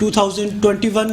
2021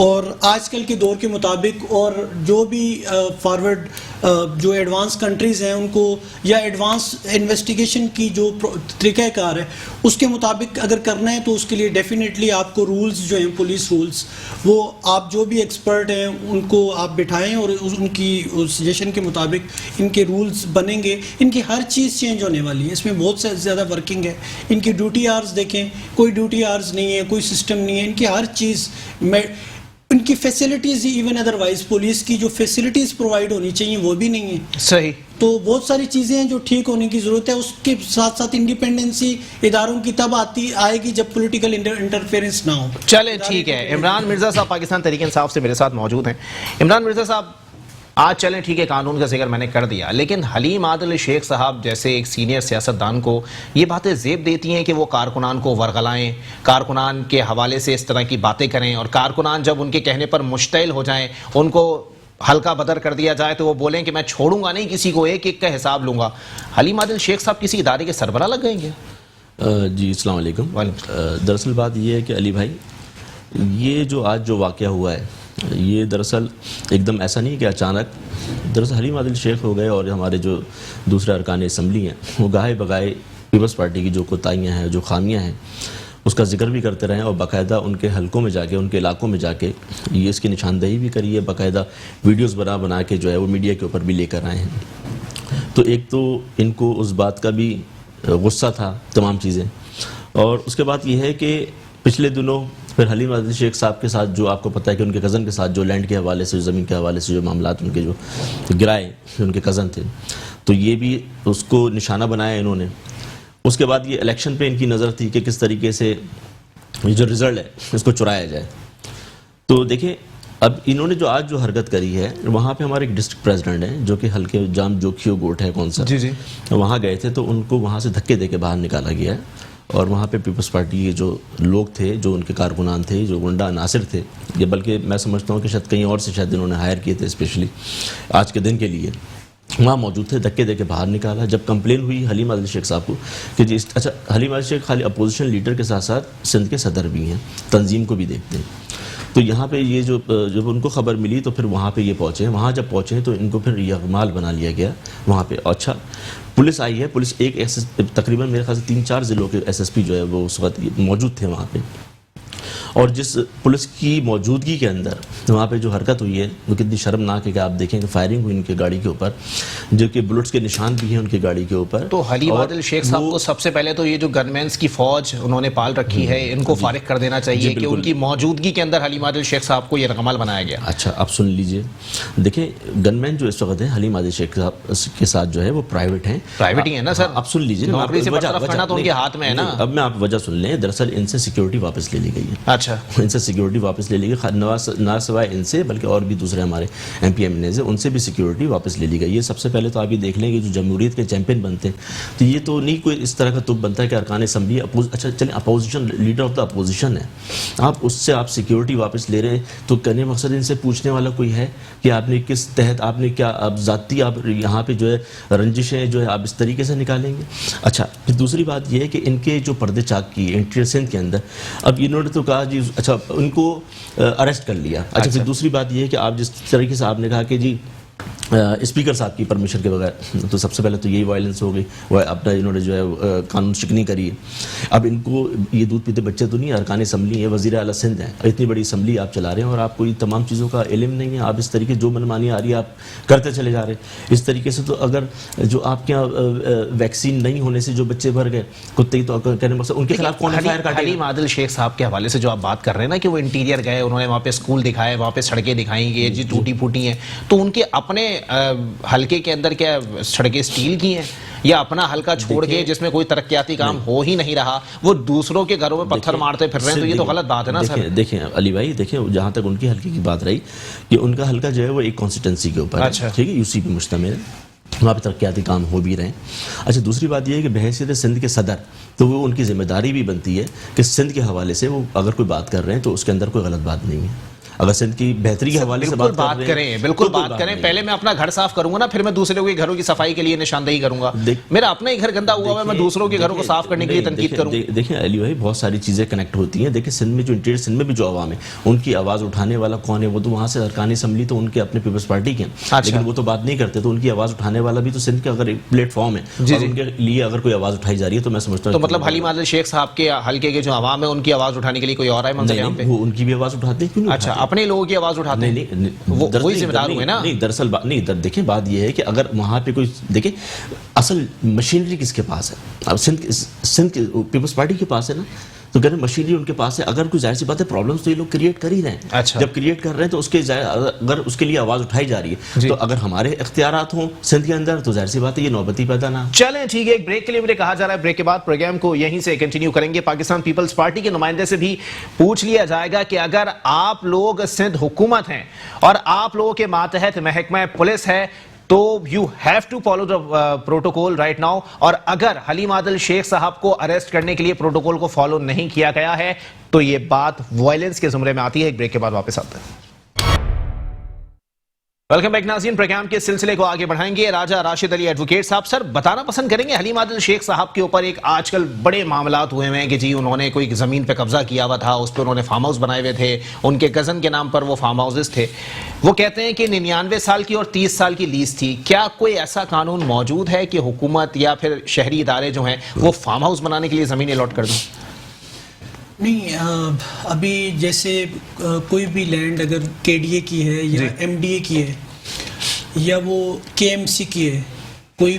اور آج کل کے دور کے مطابق اور جو بھی فارورڈ جو ایڈوانس کنٹریز ہیں ان کو یا ایڈوانس انویسٹیگیشن کی جو طریقہ کار ہے اس کے مطابق اگر کرنا ہے تو اس کے لیے ڈیفینیٹلی آپ کو رولز جو ہیں پولیس رولز وہ آپ جو بھی ایکسپرٹ ہیں ان کو آپ بٹھائیں اور ان کی سجیشن کے مطابق ان کے رولز بنیں گے. ان کی ہر چیز چینج ہونے والی ہے, اس میں بہت سے زیادہ ورکنگ ہے. ان کی ڈیوٹی آرز دیکھیں, کوئی ڈیوٹی آرز نہیں ہے, کوئی سسٹم نہیں ہے. ان کی ہر چیز ان کی فیسلٹیز ایون ادروائز پولیس کی جو فیسلٹیز پرووائڈ ہونی چاہیے وہ بھی نہیں ہیں. صحیح. تو بہت ساری چیزیں ہیں جو ٹھیک ہونے کی ضرورت ہے. اس کے ساتھ ساتھ انڈیپینڈنسی اداروں کی تب آئے گی جب پولیٹیکل انٹرفیئرنس نہ ہو. چلیں ٹھیک ہے. عمران مرزا صاحب پاکستان تحریک انصاف سے میرے ساتھ موجود ہیں. عمران مرزا صاحب, آج چلیں ٹھیک ہے قانون کا ذکر میں نے کر دیا, لیکن حلیم عادل شیخ صاحب جیسے ایک سینئر سیاستدان کو یہ باتیں زیب دیتی ہیں کہ وہ کارکنان کو ورغلائیں, کارکنان کے حوالے سے اس طرح کی باتیں کریں, اور کارکنان جب ان کے کہنے پر مشتعل ہو جائیں, ان کو ہلکا بدر کر دیا جائے تو وہ بولیں کہ میں چھوڑوں گا نہیں کسی کو, ایک ایک کا حساب لوں گا. حلیم عادل شیخ صاحب کسی ادارے کے سربراہ لگ گئیں گے؟ جی السلام علیکم. دراصل بات یہ ہے کہ علی بھائی, یہ جو آج جو واقعہ ہوا ہے یہ دراصل ایک دم ایسا نہیں کہ اچانک. دراصل حلیم عادل شیخ ہو گئے اور ہمارے جو دوسرے ارکان اسمبلی ہیں وہ گاہے بگائے پیپلز پارٹی کی جو کوتاہیاں ہیں, جو خامیاں ہیں, اس کا ذکر بھی کرتے رہے اور باقاعدہ ان کے حلقوں میں جا کے, ان کے علاقوں میں جا کے یہ اس کی نشاندہی بھی کری ہے. باقاعدہ ویڈیوز بنا کے جو ہے وہ میڈیا کے اوپر بھی لے کر آئے ہیں. تو ایک تو ان کو اس بات کا بھی غصہ تھا تمام چیزیں, اور اس کے بعد یہ ہے کہ پچھلے دنوں پھر حلیم عادل شیخ صاحب کے ساتھ جو آپ کو پتہ ہے کہ ان کے کزن کے ساتھ جو لینڈ کے حوالے سے, زمین کے حوالے سے جو معاملات ان کے جو گرائے, ان کے کزن تھے, تو یہ بھی اس کو نشانہ بنایا انہوں نے. اس کے بعد یہ الیکشن پہ ان کی نظر تھی کہ کس طریقے سے یہ جو رزلٹ ہے اس کو چرایا جائے. تو دیکھیں اب انہوں نے جو آج جو حرکت کری ہے, وہاں پہ ہمارے ایک ڈسٹرکٹ پریزیڈنٹ ہیں جو کہ حلقے جام جوکھیو گوٹ ہے کون سا, جی وہاں گئے تھے تو ان کو وہاں سے دھکے دے کے باہر نکالا گیا ہے. اور وہاں پہ پیپلز پارٹی کے جو لوگ تھے, جو ان کے کارکنان تھے, جو گنڈا عناصر تھے, یہ بلکہ میں سمجھتا ہوں کہ شاید کہیں اور سے شاید انہوں نے ہائر کیے تھے اسپیشلی آج کے دن کے لیے, وہاں موجود تھے. دھکے دے کے باہر نکالا. جب کمپلین ہوئی حلیم عادل شیخ صاحب کو کہ جی اچھا, حلیم عادل شیخ خالی اپوزیشن لیڈر کے ساتھ ساتھ سندھ کے صدر بھی ہیں, تنظیم کو بھی دیکھتے ہیں. تو یہاں پہ یہ جب ان کو خبر ملی تو پھر وہاں پہ یہ پہنچے. وہاں جب پہنچے تو ان کو پھر یغمال بنا لیا گیا وہاں پہ. اچھا پولیس آئی ہے, پولیس ایک تقریباً میرے خیال سے 3-4 ضلعوں کے ایس ایس پی جو ہے وہ اس وقت موجود تھے وہاں پہ, اور جس پولیس کی موجودگی کے اندر وہاں پہ جو حرکت ہوئی ہے وہ کتنی شرمناک ہے کہ آپ دیکھیں کہ فائرنگ ہوئی ان کی گاڑی کے اوپر, جو کہ بلٹس کے نشان بھی ہیں ان کی گاڑی کے اوپر. تو حلیم عادل شیخ صاحب کو سب سے پہلے تو یہ جو گنمینز کی فوج انہوں نے پال رکھی ہے ان کو فارغ کر دینا چاہیے کہ ان کی موجودگی کے اندر حلیم عادل شیخ صاحب کو یہ رقمال بنایا گیا. اچھا آپ سن لیجئے, دیکھیں گنمین جو اس وقت ہیں حلیم عادل شیخ صاحب کے ساتھ جو ہے وہ پرائیویٹ ہیں. پرائیویٹ ہی ہے نا سر, آپ سن لیجئے, نوکری سے برطرف کرنا تو ان کے ہاتھ میں ہے نا. اب میں آپ وجہ سن لیں. دراصل ان سے سیکیورٹی واپس لے لی گئی ہے. اچھا ان سے سیکیورٹی واپس لے لی گئی, نہ سوائے ان سے بلکہ اور بھی دوسرے ہمارے ایم پی ایم این اے ان سے بھی سیکیورٹی واپس لے لی گئی. یہ سب سے پہلے تو آپ یہ دیکھ لیں کہ جو جمہوریت کے چیمپئن بنتے ہیں تو یہ تو نہیں کوئی اس طرح کا تب بنتا ہے کہ ارکان اسمبلی اچھا چلیں opposition leader of the opposition ہے, آپ اس سے آپ سیکیورٹی واپس لے رہے ہیں تو کہنے مقصد ان سے پوچھنے والا کوئی ہے کہ آپ نے کس تحت, آپ نے کیا آپ ذاتی آپ یہاں پہ جو ہے رنجشیں جو ہے آپ اس طریقے سے نکالیں گے. اچھا پھر دوسری بات یہ ہے کہ ان کے جو پردے چاک کی انٹری سندھ کے اندر, اب انہوں نے تو کہا جی اچھا ان کو اریسٹ کر لیا. اچھا پھر دوسری بات یہ ہے کہ آپ جس طریقے سے آپ نے کہا کہ جی اسپیکر صاحب کی پرمیشن کے بغیر, تو سب سے پہلے تو یہی وائلنس ہو گئی. وہ اپنا انہوں نے جو ہے قانون شکنی کری ہے. اب ان کو یہ دودھ پیتے بچے تو نہیں, ارکان اسمبلی ہے, وزیر اعلیٰ سندھ ہیں, اتنی بڑی اسمبلی آپ چلا رہے ہیں اور آپ کو یہ تمام چیزوں کا علم نہیں ہے. آپ اس طریقے جو منمانی آ رہی ہے آپ کرتے چلے جا رہے ہیں اس طریقے سے. تو اگر جو آپ کے یہاں ویکسین نہیں ہونے سے جو بچے بھر گئے کتے, تو کہنے مقصد ان کے خلاف کون فائر کاٹے. حلیم عادل شیخ صاحب کے حوالے سے جو آپ بات کر رہے ہیں نا کہ وہ انٹیریئر گئے, انہوں نے وہاں پہ اسکول دکھائے, وہاں پہ سڑکیں دکھائیں گی جی ٹوٹی پھوٹی ہیں, تو ان کے اپنے حلقے کے اندر کیا سڑکیں اسٹیل کی ہیں یا اپنا حلقہ چھوڑ کے جس میں کوئی ترقیاتی کام ہو ہی نہیں رہا وہ دوسروں کے گھروں میں پتھر مارتے پھر رہے ہیں, تو یہ تو غلط بات ہے نا سر. دیکھیں علی بھائی, دیکھیں جہاں تک ان کی حلقے کی بات رہی کہ ان کا حلقہ جو ہے وہ ایک کانسٹیٹنسی کے اوپر ہے, ٹھیک ہے, یو سی پہ مشتمل ہے, وہاں پہ ترقیاتی کام ہو بھی رہے ہیں. اچھا دوسری بات یہ ہے کہ بحیثیت سندھ کے صدر تو وہ ان کی ذمہ داری بھی بنتی ہے کہ سندھ کے حوالے سے وہ اگر کوئی بات کر رہے ہیں تو اس کے اندر کوئی غلط بات نہیں ہے. اگر سندھ کی بہتری کے حوالے سے بات کریں، بالکل بات کریں. پہلے میں اپنا گھر صاف کروں گا نا، پھر میں دوسرے کے گھروں کی صفائی کے لیے نشاندہی کروں گا. میرا اپنا ہی گھر گندا ہوا ہے، میں دوسروں کے گھروں کو صاف کرنے کے لیے تنقید کروں. دیکھیں علی بھائی، بہت ساری چیزیں کنیکٹ ہوتی ہیں. دیکھیں سندھ میں جو انٹیریئر سندھ میں بھی جو عوام ہے ان کی آواز اٹھانے والا کون ہے؟ وہ تو وہاں سے ارکان اسمبلی تو ان کے اپنے پیپلز پارٹی کے ہیں، لیکن وہ تو بات نہیں کرتے. تو ان کی آواز اٹھانے والا بھی تو سندھ کا اگر ایک پلیٹ فارم ہے اور ان کے لیے اگر کوئی آواز اٹھائی جا رہی ہے تو میں سمجھتا ہوں تو مطلب حلیم عادل شیخ صاحب کے حلقے کے جو عوام ہے ان کی آواز اٹھانے کے لیے کوئی اور ہے منظر عام پہ؟ وہ ان کی بھی آواز اٹھاتے ہیں. اچھا، اپنے لوگوں کی آواز اٹھاتے ہیں، وہی ذمہ دار ہوئے نا. نہیں دراصل نہیں، دیکھیں بات یہ ہے کہ اگر وہاں پہ کوئی دیکھیں اصل مشینری کس کے پاس ہے؟ اب سندھ پیپلز پارٹی کے پاس ہے نا. تو کہتے ہیں مشینری ان کے پاس ہے. اگر کوئی ظاہر سی بات ہے پرابلمس تو یہ لوگ کریٹ کر ہی رہے ہیں. اچھا. جب کریٹ کر رہے ہیں تو اس کے اگر اس کے لیے آواز اٹھائی جا رہی ہے تو اگر ہمارے اختیارات ہوں سندھ کے اندر تو ظاہر سی بات ہے یہ نوبتی پیدا نہ. چلیں ٹھیک ہے، ایک بریک کے لیے مجھے کہا جا رہا ہے، بریک کے بعد پروگرام کو یہیں سے کنٹینیو کریں گے. پاکستان پیپلز پارٹی کے نمائندے سے بھی پوچھ لیا جائے گا کہ اگر آپ لوگ سندھ حکومت ہیں اور آپ لوگوں کے ماتحت محکمہ پولیس ہے تو you have to follow the protocol right now. اور اگر حلیم عادل شیخ صاحب کو اریسٹ کرنے کے لیے پروٹوکول کو فالو نہیں کیا گیا ہے تو یہ بات وائلنس کے زمرے میں آتی ہے. ایک بریک کے بعد واپس آتے ہیں. ویلکم بیک ناظرین، پروگرام کے سلسلے کو آگے بڑھائیں گے. راجہ راشد علی ایڈوکیٹ صاحب، سر بتانا پسند کریں گے حلیم عادل شیخ صاحب کے اوپر ایک آج کل بڑے معاملات ہوئے ہیں کہ جی انہوں نے کوئی زمین پہ قبضہ کیا ہوا تھا، اس پہ انہوں نے فارم ہاؤس بنائے ہوئے تھے، ان کے کزن کے نام پر وہ فارم ہاؤسز تھے. وہ کہتے ہیں کہ 99 سال کی اور 30 سال کی لیز تھی. کیا کوئی ایسا قانون موجود ہے کہ حکومت یا پھر شہری ادارے جو ہیں وہ فارم ہاؤس بنانے کے لیے زمین الاٹ کر دیں؟ نہیں، ابھی جیسے کوئی بھی لینڈ اگر کے ڈی اے کی ہے یا ایم ڈی اے کی ہے یا وہ کے ایم سی کی ہے، کوئی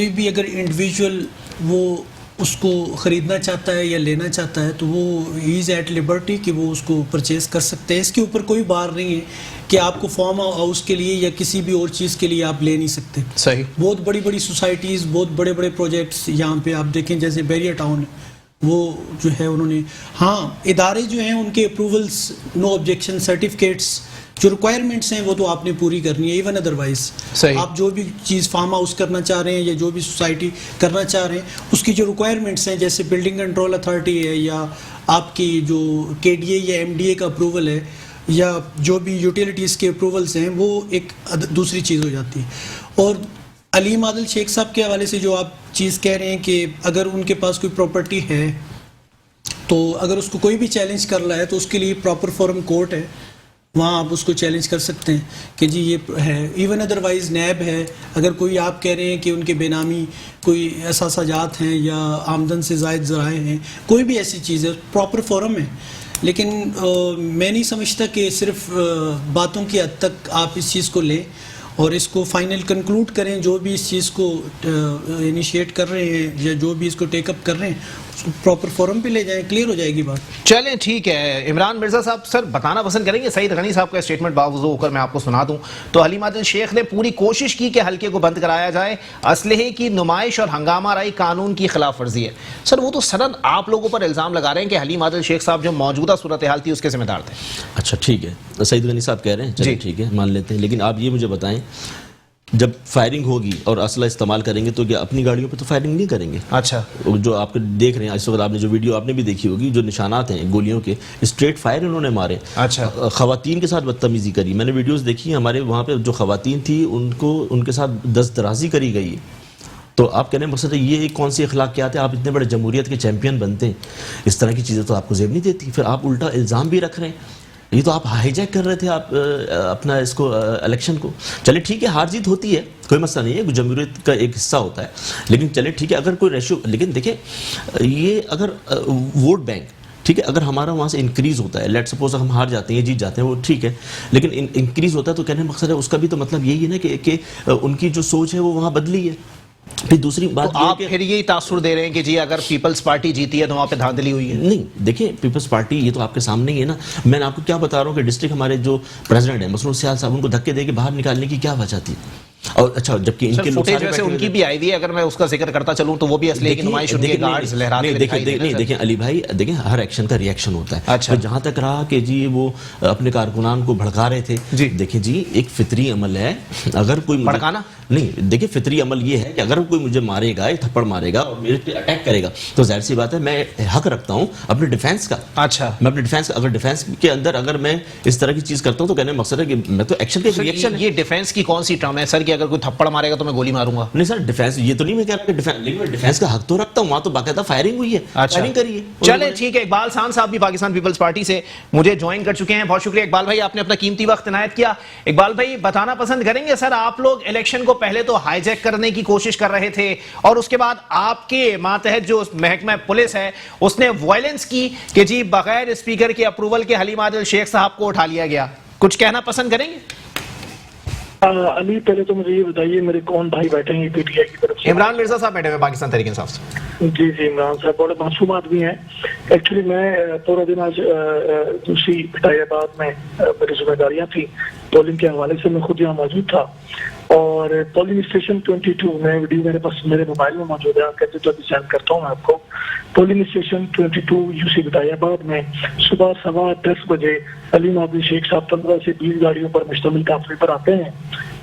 بھی اگر انڈیویجول وہ اس کو خریدنا چاہتا ہے یا لینا چاہتا ہے تو وہ ہی از ایٹ لبرٹی کہ وہ اس کو پرچیز کر سکتے ہیں. اس کے اوپر کوئی بار نہیں ہے کہ آپ کو فارم ہاؤس کے لیے یا کسی بھی اور چیز کے لیے آپ لے نہیں سکتے. صحیح. بہت بڑی بڑی سوسائٹیز، بہت بڑے بڑے پروجیکٹس یہاں پہ آپ دیکھیں، جیسے بیریا ٹاؤن وہ جو ہے انہوں نے، ہاں ادارے جو ہیں ان کے اپروولس، نو آبجیکشن سرٹیفکیٹس، جو ریکوائرمنٹس ہیں وہ تو آپ نے پوری کرنی ہے. ایون ادروائز آپ جو بھی چیز فارم ہاؤس کرنا چاہ رہے ہیں یا جو بھی سوسائٹی کرنا چاہ رہے ہیں اس کی جو ریکوائرمنٹس ہیں، جیسے بلڈنگ کنٹرول اتھارٹی ہے یا آپ کی جو کے ڈی اے یا ایم ڈی اے کا اپروول ہے یا جو بھی یوٹیلیٹیز کے اپروولس ہیں، وہ ایک دوسری چیز ہو جاتی ہے. اور حلیم عادل شیخ صاحب کے حوالے سے جو آپ چیز کہہ رہے ہیں کہ اگر ان کے پاس کوئی پراپرٹی ہے تو اگر اس کو کوئی بھی چیلنج کر رہا ہے تو اس کے لیے پراپر فورم کورٹ ہے، وہاں آپ اس کو چیلنج کر سکتے ہیں کہ جی یہ ہے. ایون ادروائز نیب ہے، اگر کوئی آپ کہہ رہے ہیں کہ ان کے بے نامی کوئی اثاثہ جات ہیں یا آمدن سے زائد ذرائع ہیں، کوئی بھی ایسی چیز ہے، پراپر فورم ہے. لیکن میں نہیں سمجھتا کہ صرف باتوں کی حد تک آپ اس چیز کو لیں اور اس کو فائنل کنکلوڈ کریں. جو بھی اس چیز کو انیشیٹ کر رہے ہیں یا جو بھی اس کو ٹیک اپ کر رہے ہیں اس کو پراپر فورم پہ لے جائیں، کلیئر ہو جائے گی بات. چلیں ٹھیک ہے. عمران مرزا صاحب، سر بتانا پسند کریں گے، سعید غنی صاحب کا اسٹیٹمنٹ باوضو ہو کر میں آپ کو سنا دوں تو حلیم عادل شیخ نے پوری کوشش کی کہ حلقے کو بند کرایا جائے. اسلحے کی نمائش اور ہنگامہ آرائی قانون کی خلاف ورزی ہے. سر وہ تو سرن آپ لوگوں پر الزام لگا رہے ہیں کہ حلیم عادل شیخ صاحب جو موجودہ صورتحال تھی اس کے ذمہ دار تھے. اچھا ٹھیک ہے، سعید غنی صاحب کہہ رہے ہیں، چلیے ٹھیک ہے مان لیتے ہیں. لیکن آپ یہ مجھے بتائیں، جب فائرنگ ہوگی اور اسلحہ استعمال کریں گے تو کیا اپنی گاڑیوں پہ تو فائرنگ نہیں کریں گے؟ اچھا. جو آپ دیکھ رہے ہیں اس وقت، آپ نے جو ویڈیو آپ نے بھی دیکھی ہوگی، جو نشانات ہیں گولیوں کے، اسٹریٹ فائر انہوں نے مارے. اچھا. خواتین کے ساتھ بدتمیزی کری. میں نے ویڈیوز دیکھی ہیں، ہمارے وہاں پہ جو خواتین تھی ان کے ساتھ دست درازی کری گئی ہے. تو آپ کہنے مقصد ہے یہ کون سی اخلاقیات ہے؟ آپ اتنے بڑے جمہوریت کے چیمپئن بنتے ہیں، اس طرح کی چیزیں تو آپ کو زیب نہیں دیتی. پھر آپ الٹا الزام بھی رکھ رہے ہیں. یہ تو آپ ہائی جیک کر رہے تھے آپ اپنا اس کو الیکشن کو. چلے ٹھیک ہے، ہار جیت ہوتی ہے، کوئی مسئلہ نہیں ہے، جمہوریت کا ایک حصہ ہوتا ہے. لیکن چلے ٹھیک ہے، اگر کوئی ریشو، لیکن دیکھیں یہ اگر ووٹ بینک ٹھیک ہے اگر ہمارا وہاں سے انکریز ہوتا ہے، لیٹ سپوز ہم ہار جاتے ہیں جیت جاتے ہیں وہ ٹھیک ہے، لیکن انکریز ہوتا ہے تو کہنے کا مقصد ہے اس کا بھی تو مطلب یہی ہے نا کہ ان کی جو سوچ ہے وہ وہاں بدلی ہے. پھر دوسری بات آپ پھر یہی تاثر دے رہے ہیں کہ جی اگر پیپلز پارٹی جیتی ہے تو وہاں پہ دھاندلی ہوئی ہے. نہیں دیکھیں، پیپلز پارٹی یہ تو آپ کے سامنے ہی ہے نا. میں نے آپ کو کیا بتا رہا ہوں کہ ڈسٹرکٹ ہمارے جو پریزیڈنٹ ہیں مسرور سیال صاحب، ان کو دھکے دے کے باہر نکالنے کی کیا وجہ تھی؟ اور اچھا جبکہ ان کے لوگ فوٹیج ویسے ان کی بھی آئی ہوئی ہے, اگر میں اس کا ذکر کرتا چلوں تو وہ بھی اسلحے کی نمائش ہوتی ہے, گارڈز لہراتے ہوئے دکھائی دیتے ہیں. دیکھیں علی بھائی, دیکھیں ہر ایکشن کا ری ایکشن ہوتا ہے. اچھا, جہاں تک رہا کہ جی وہ اپنے کارکنان کو بھڑکا رہے تھے, دیکھیں جی ایک فطری عمل ہے, اگر کوئی بھڑکانا نہیں, دیکھیں فطری عمل یہ ہے کہ اگر کوئی مجھے مارے گا, ایک تھپڑ مارے گا اور میرے پہ اٹیک کرے گا تو ظاہر سی بات ہے میں حق رکھتا ہوں اپنے ڈیفینس کا. اچھا, میں اپنے ڈیفینس, اگر ڈیفینس کے اندر اگر میں اس طرح کی چیز کرتا ہوں تو کہنے کا مقصد ہے کہ میں تو ایکشن کے ری ایکشن. یہ ڈیفینس کی کون سی ٹرم ہے سر کہ اگر کوئی تھپڑ مارے گا تو میں گولی ماروں گا؟ نہیں سر, ڈیفینس یہ تو نہیں میں کہہ رہا کہ ڈیفینس, لیکن میں ڈیفینس کا حق تو رکھتا ہوں, وہاں تو باقاعدہ فائرنگ ہوئی ہے, فائرنگ کری ہے. چلے ٹھیک ہے, اقبال خان صاحب بھی پاکستان پیپلز پارٹی سے مجھے جوائن کر چکے ہیں. بہت شکریہ اقبال بھائی, آپ نے اپنا قیمتی وقت عنایت کیا. اقبال بھائی بتانا پسند کریں گے سر, آپ لوگ الیکشن کو پہلے تو ہائی جیک کرنے کی کوشش کر رہے تھے اور اس کے بعد آپ کے ماتحت جو محکمہ پولیس ہے اس نے وائلنس کی کہ جی بغیر اسپیکر کے اپروول کے حلیم عادل شیخ صاحب کو اٹھا لیا گیا, کچھ کہنا پسند کریں گے؟ علی پہلے تو مجھے یہ بتائیے میرے کون بھائی بیٹھے ہیں پی ٹی آئی کی طرف سے؟ عمران مرزا صاحب بیٹھے ہوئے پاکستان تحریک انصاف سے. جی عمران صاحب بڑے معصوم آدمی ہیں. ایکچولی میں پورا دن آج دوسری پٹائی آباد میں میری ذمہ داریاں تھیں, پولنگ کے حوالے سے میں خود یہاں موجود تھا اور پولنگ اسٹیشن 22 میں ویڈیو میرے پاس میرے موبائل میں موجود ہے, آپ کہتے تو ابھی سینڈ کرتا ہوں میں آپ کو. پولنگ اسٹیشن 22 یو سی پٹائی آباد میں صبح 10:15 بجے حلیم عادل شیخ صاحب 15 سے 20 گاڑیوں پر مشتمل قافلے پر آتے ہیں,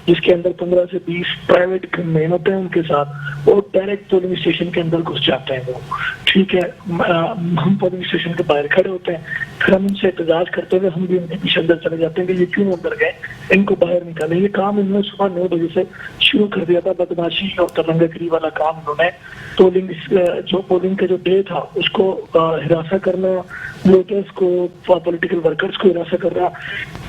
جس کے اندر 15 سے 20 پرائیویٹ مین ہوتے ہیں ان کے ساتھ, وہ ڈائریکٹ پولنگ اسٹیشن کے اندر گھس جاتے ہیں. وہ ٹھیک ہے, ہم پولنگ اسٹیشن کے باہر کھڑے ہوتے ہیں, پھر ہم ان سے احتجاج کرتے ہوئے ہم بھی ان کے پیچھے اندر چلے جاتے ہیں کہ یہ کیوں اندر گئے, ان کو باہر نکالیں. یہ کام انہوں نے صبح 9 بجے سے شروع کر دیا تھا, بدماشی اور ترنگا گری والا کام انہوں نے. پولنگ کا جو ڈے تھا اس کو ہراساں کرنا, ووٹرز کو, پولیٹیکل ورکرز کو ہراساں کرنا.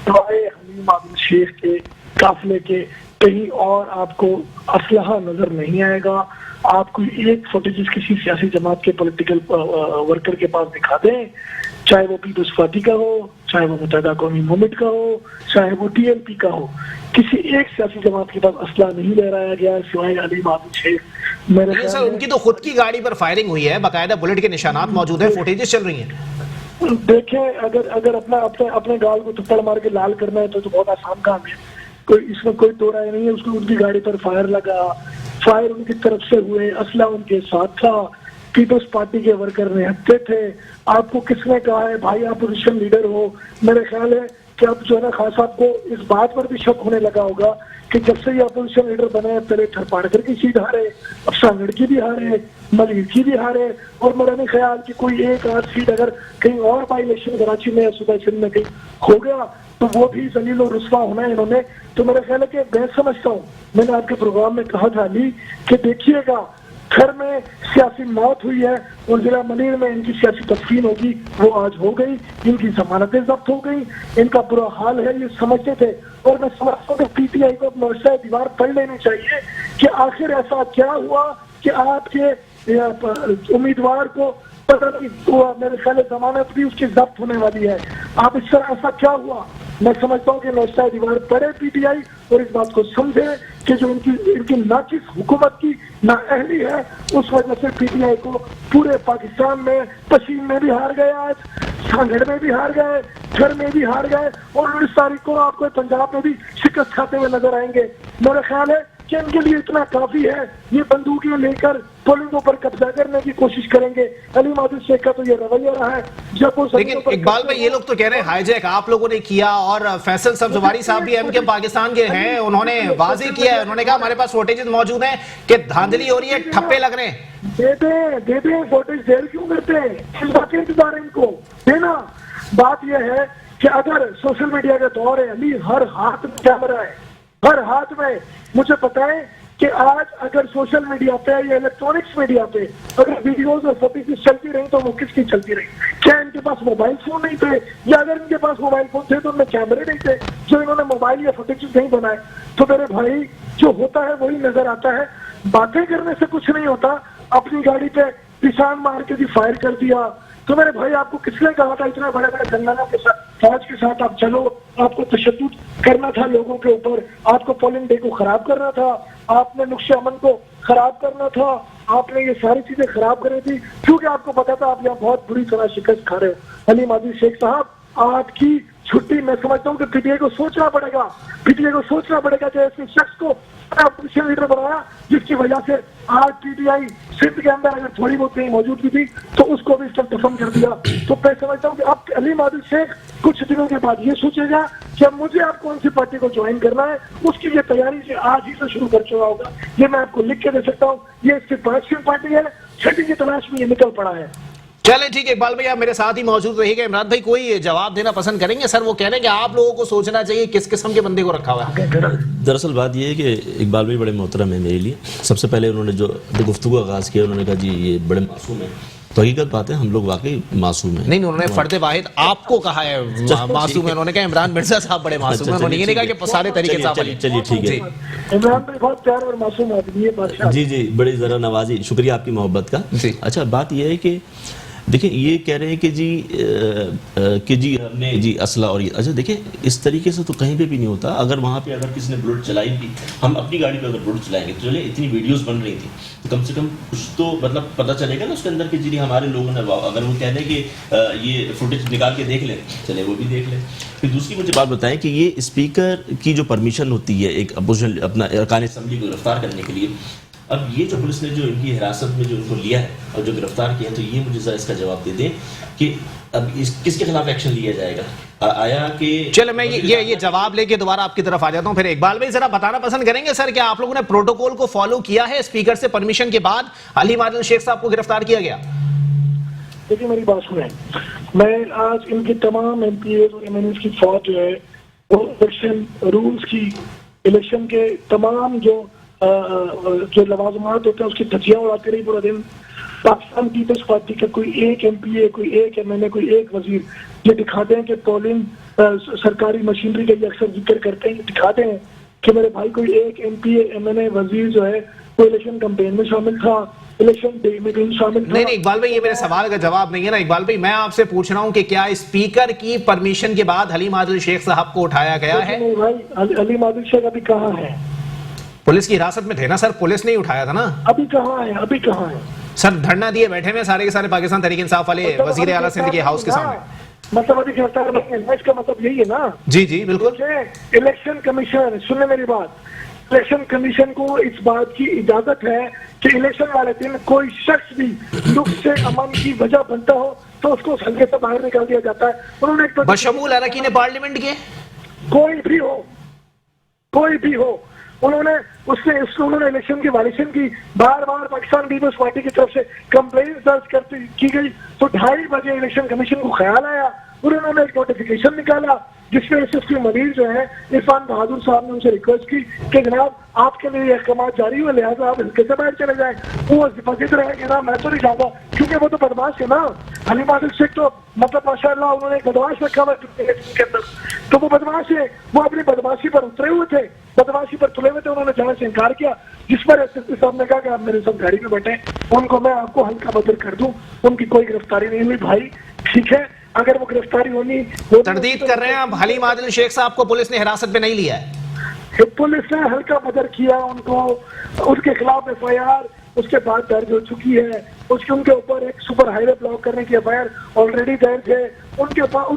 حلیم عادل شیخ کے قافلے کے کہیں اور آپ کو اسلحہ نظر نہیں آئے گا. آپ کو ایک فوٹیجز کسی سیاسی جماعت کے پولیٹیکل ورکر کے پاس دکھا دیں, چاہے وہ پیپلز پارٹی کا ہو, چاہے وہ متحدہ قومی موومنٹ کا ہو, چاہے وہ ٹی ایم پی کا ہو, کسی ایک سیاسی جماعت کے پاس اسلحہ نہیں لہرایا گیا سوائے حلیم عادل شیخ. نہیں سر, ان کی تو خود کی گاڑی پر فائرنگ ہوئی ہے, باقاعدہ بلٹ کے نشانات موجود ہیں, فوٹیجز چل رہی ہیں. دیکھیں اگر اپنے گال کو تھپڑ مار کے لال کرنا ہے تو بہت آسان کام ہے, کوئی اس میں کوئی دو رائے نہیں ہے. اس کو ان کی گاڑی پر فائر لگا, فائر ان کی طرف سے ہوئے, اسلحہ ان کے ساتھ تھا, پیپلز پارٹی کے ورکر نے ہتھے تھے. آپ کو کس نے کہا ہے بھائی اپوزیشن لیڈر ہو؟ میرے خیال ہے کہ اب جو ہے نا خان صاحب کو اس بات پر بھی شک ہونے لگا ہوگا کہ جب سے یہ اپوزیشن لیڈر بنے, پہلے تھرپاڑکر کی سیٹ ہارے, اب سانگڑ کی بھی ہارے, ملیر کی بھی ہارے, اور میرا نہیں خیال کہ کوئی ایک آدھ سیٹ اگر کہیں اور بائی الیکشن کراچی میں یا صوبہ سندھ میں کہیں ہو گیا تو وہ بھی ذلیل و رسوا ہونا ہے انہوں نے. تو میرا خیال ہے کہ میں سمجھتا ہوں, میں نے آپ کے پروگرام میں کہا تھا علی کہ دیکھیے گا گھر میں سیاسی موت ہوئی ہے اور ضلع منیر میں ان کی سیاسی تدفین ہوگی, وہ آج ہو گئی, ان کی ضمانتیں ضبط ہو گئی, ان کا برا حال ہے, یہ سمجھتے تھے. اور میں سمجھتا ہوں کہ پی ٹی آئی کو اپنا نوشہ دیوار پڑھ لینی چاہیے کہ آخر ایسا کیا ہوا کہ آپ کے امیدوار کو پتہ نہیں ہوا. میرے خیال ضمانت بھی اس کی ضبط ہونے والی ہے. آپ اس طرح ایسا کیا ہوا؟ میں سمجھتا ہوں کہ نوشہ دیوار پڑھے پی ٹی آئی اور اس بات کو سمجھے کہ جو ان کی ناقص حکومت کی نااہلی ہے, اس وجہ سے پی ٹی آئی کو پورے پاکستان میں پشین میں بھی ہار گئے, آج سانگڑ میں بھی ہار گئے, گھر میں بھی ہار گئے, اور 19 تاریخ کو آپ کو پنجاب میں بھی شکست کھاتے ہوئے نظر آئیں گے. میرا خیال ہے کہ ان کے لیے اتنا کافی ہے, یہ بندوقیں لے کر پولنگوں پر قبضہ کرنے کی کوشش کریں گے. حلیم عادل شیخ کا تو یہ رویہ رہا ہے. جب وہ لیکن اقبال بھائی یہ لوگ تو کہہ رہے ہیں ہائی جیک آپ لوگوں نے کیا, اور فیصل سبزواری صاحب بھی ایم کے پاکستان کے ہیں, انہوں نے واضح کیا ہے, انہوں نے کہا ہمارے پاس فوٹیجز موجود ہیں کہ دھاندلی ہو رہی ہے, ٹھپے لگ رہے ہیں. دے دیں فوٹیج. دیر کیوں کرتے ہیں؟ اس بات کا انتظار ہے ان کو دینا. بات یہ ہے کہ اگر سوشل میڈیا کا دور ہے علی, ہر ہاتھ میں کیمرہ ہے, ہر ہاتھ میں. مجھے پتا ہے کہ آج اگر سوشل میڈیا پہ یا الیکٹرانکس میڈیا پہ اگر ویڈیوز اور فوٹیجز چلتی رہی تو وہ کس کی چلتی رہی؟ کیا ان کے پاس موبائل فون نہیں تھے؟ یا اگر ان کے پاس موبائل فون تھے تو ان میں کیمرے نہیں تھے جو انہوں نے موبائل یا فوٹیجز نہیں بنائے؟ تو میرے بھائی جو ہوتا ہے وہی نظر آتا ہے. باتیں کرنے سے کچھ نہیں ہوتا. اپنی گاڑی پہ نشان مار کے بھی فائر کر دیا. تو میرے بھائی آپ کو کس نے کہا تھا اتنے بڑے بڑے گنگانوں کے ساتھ, فوج کے ساتھ آپ چلو؟ آپ کو تشدد کرنا تھا لوگوں کے اوپر, آپ کو پولنگ ڈے کو خراب کرنا تھا, آپ نے نقش امن کو خراب کرنا تھا, آپ نے یہ ساری چیزیں خراب کری تھی کیونکہ آپ کو پتا تھا آپ یہاں بہت بری طرح شکست کھا رہے ہو. حلیم عادل شیخ صاحب آپ کی چھٹی, میں سمجھتا ہوں کہ پی ٹی آئی کو سوچنا پڑے گا, پی ٹی آئی کو سوچنا پڑے گا کہ ایسے شخص کو اپوزیشن لیڈر بنایا، جس کی وجہ سے آج پی ٹی آئی سندھ کے اندر اگر تھوڑی بہت کہیں موجود بھی تھی تو اس کو بھی اس وقت دفن کر دیا. تو میں سمجھتا ہوں کہ اب علیم عادل شیخ کچھ دنوں کے بعد یہ سوچے گا کہ اب مجھے آپ کون سی پارٹی کو جوائن کرنا ہے. اس کی یہ تیاری سے آج ہی سے شروع کر چکا ہوگا. یہ میں آپ کو لکھ کے دے سکتا ہوں. یہ اس کی 5ویں پارٹی ہے، 6ٹی کی تلاش میں یہ نکل پڑا ہے. چلیں ٹھیک ہے اقبال بھائی، آپ میرے ساتھ ہی موجود رہیے گا. عمران بھائی کوئی جواب دینا پسند کریں گے؟ سر وہ کہہ رہے ہیں کہ آپ لوگوں کو سوچنا چاہیے کس قسم کے بندے کو رکھا ہوا ہے. دراصل بات یہ ہے کہ اقبال بھائی بڑے محترم ہیں میرے لیے. سب سے پہلے انہوں نے جو گفتگو آغاز کیا انہوں نے کہا جی یہ بڑے معصوم ہیں. تو حقیقت بات ہے ہم لوگ واقعی معصوم ہیں. نہیں انہوں نے فرد واحد آپ کو کہا ہے معصوم ہے. انہوں نے کہا عمران مرزا صاحب بڑے معصوم ہیں. انہوں نے یہ نہیں کہا کہ سارے طریقے صاف ہیں. چلیے ٹھیک ہے. عمران بھائی بہت پیار اور معصوم آدمی ہے بادشاہ. جی بڑی ذرا نوازی، شکریہ آپ کی محبت کا. اچھا بات یہ ہے کہ دیکھیں یہ کہہ رہے ہیں کہ جی ہم نے جی اسلحہ اور یہ، اچھا دیکھیں اس طریقے سے تو کہیں پہ بھی نہیں ہوتا. اگر وہاں پہ اگر کسی نے بلٹ چلائی بھی، ہم اپنی گاڑی پہ اگر بلٹ چلائیں گے تو چلے اتنی ویڈیوز بن رہی تھی تو کم سے کم کچھ تو مطلب پتہ چلے گا نا اس کے اندر کہ جی ہمارے لوگوں نے، اگر وہ کہہ دیں کہ یہ فوٹیج نکال کے دیکھ لیں چلے وہ بھی دیکھ لیں. پھر دوسری مجھے بات بتائیں کہ یہ اسپیکر کی جو پرمیشن ہوتی ہے ایک اپوزیشن اپنا ارکان اسمبلی کو گرفتار کرنے کے لیے، اب یہ جو پولیس نے جو ان کی حراست میں جو ان کو لیا ہے اور جو گرفتار کیا ہے، تو یہ مجھے ذرا اس کا جواب دے دیں کہ اب کس کے خلاف ایکشن لیا جائے گا؟ آیا کہ چلے میں یہ جواب لے کے دوبارہ آپ کی طرف آ جاتا ہوں. پھر اقبال بھائی ذرا بتانا پسند کریں گے سر کہ آپ لوگوں نے پروٹوکول کو فالو کیا ہے؟ اسپیکر سے پرمیشن کے بعد علیم عادل شیخ صاحب کو گرفتار کیا گیا. دیکھیے میری بات سنیں، میں آج ان کے تمام ایم پی ایز اور ایم این ایز کی فوج جو ہے وہ الیکشن رولز کی، الیکشن کے تمام جو لوازمات ہوتے ہیں اس کی دھجیاں اڑاتے رہی پورا دن. پاکستان پیپلز پارٹی کا کوئی ایک ایم پی اے، کوئی ایک ایم این اے، کوئی ایک وزیر یہ دکھاتے ہیں کہ پولنگ سرکاری مشینری کا یہ اکثر ذکر کرتے ہیں، دکھاتے ہیں کہ میرے بھائی کوئی ایک ایم پی اے، ایم این اے، وزیر جو ہے وہ الیکشن کمپین میں شامل تھا، الیکشن ڈے میں بھی شامل تھا. نہیں اقبال بھائی یہ میرے سوال کا جواب نہیں ہے نا. اقبال بھائی میں آپ سے پوچھ رہا ہوں کہ کیا اسپیکر کی پرمیشن کے بعد علیم عادل شیخ صاحب کو اٹھایا گیا ہے؟ نہیں بھائی، علیم عادل شیخ ابھی کہاں ہے؟ پولیس کی حراست میں تھے نا سر. پولیس نے ہی اٹھایا تھا نا. ابھی کہاں ہے؟ ابھی کہاں ہے سر؟ دھرنا دیے بیٹھے میں سارے کے سارے پاکستان تحریک انصاف والے وزیر اعلیٰ سندھ کے ہاؤس کے سامنے. مطلب ابھی گرفتار نہیں ہے، اس کا مطلب یہی ہے نا. جی بالکل. الیکشن کمیشن، سننے میری بات، الیکشن کمیشن کو اس بات کی اجازت ہے کہ الیکشن والے دن کوئی شخص بھی نقص امن کی وجہ بنتا ہو تو اس کو حلقے سے باہر نکال دیا جاتا ہے. انہوں نے بشمول اراکین پارلیمنٹ کے کوئی بھی ہو انہوں نے الیکشن کی وائلیشن کی. بار پاکستان پیپلز پارٹی کی طرف سے کمپلینٹ درج کی گئی تو 2:30 بجے الیکشن کمیشن کو خیال آیا، انہوں نے ایک نوٹیفیکیشن نکالا جس میں ایس ایس پی مریض جو ہے عرفان بہادر صاحب نے ان سے ریکویسٹ کی کہ جناب آپ کے لیے احکامات جاری ہوئے، لہٰذا آپ حلقے سے باہر چلے جائیں. وہ مسجد رہے کہ نا میں تو نہیں جاتا کیونکہ وہ تو بدماش ہے نا. علیم عادل شیخ تو مطلب ماشاء اللہ انہوں نے بدماش رکھا ہوا کے اندر، تو وہ بدماش ہے، وہ اپنی بدماشی پر اترے ہوئے تھے، بدماشی پر تلے ہوئے تھے. انہوں نے جانے سے انکار کیا جس پر ایس ایس پی صاحب نے کہا کہ آپ میرے ساتھ گاڑی میں بیٹھیں، ان کو میں آپ کو ہلکا بدر کر دوں. ان کی کوئی گرفتاری نہیں ہوئی. بھائی ٹھیک ہے، اگر وہ گرفتاری ہونی تردید کر رہے ہیں آپ، علیم عادل شیخ صاحب کو پولیس نے حراست میں نہیں لیا ہے. پولیس نے ہلکا بدر کیا ان کو، اس کے خلاف ایف آئی آر اس کے بعد درج ہو چکی ہے. ان کے اوپر ایک سپر ہائی وے بلاک کرنے کی ایف آئی آر آلریڈی درج ہے. ان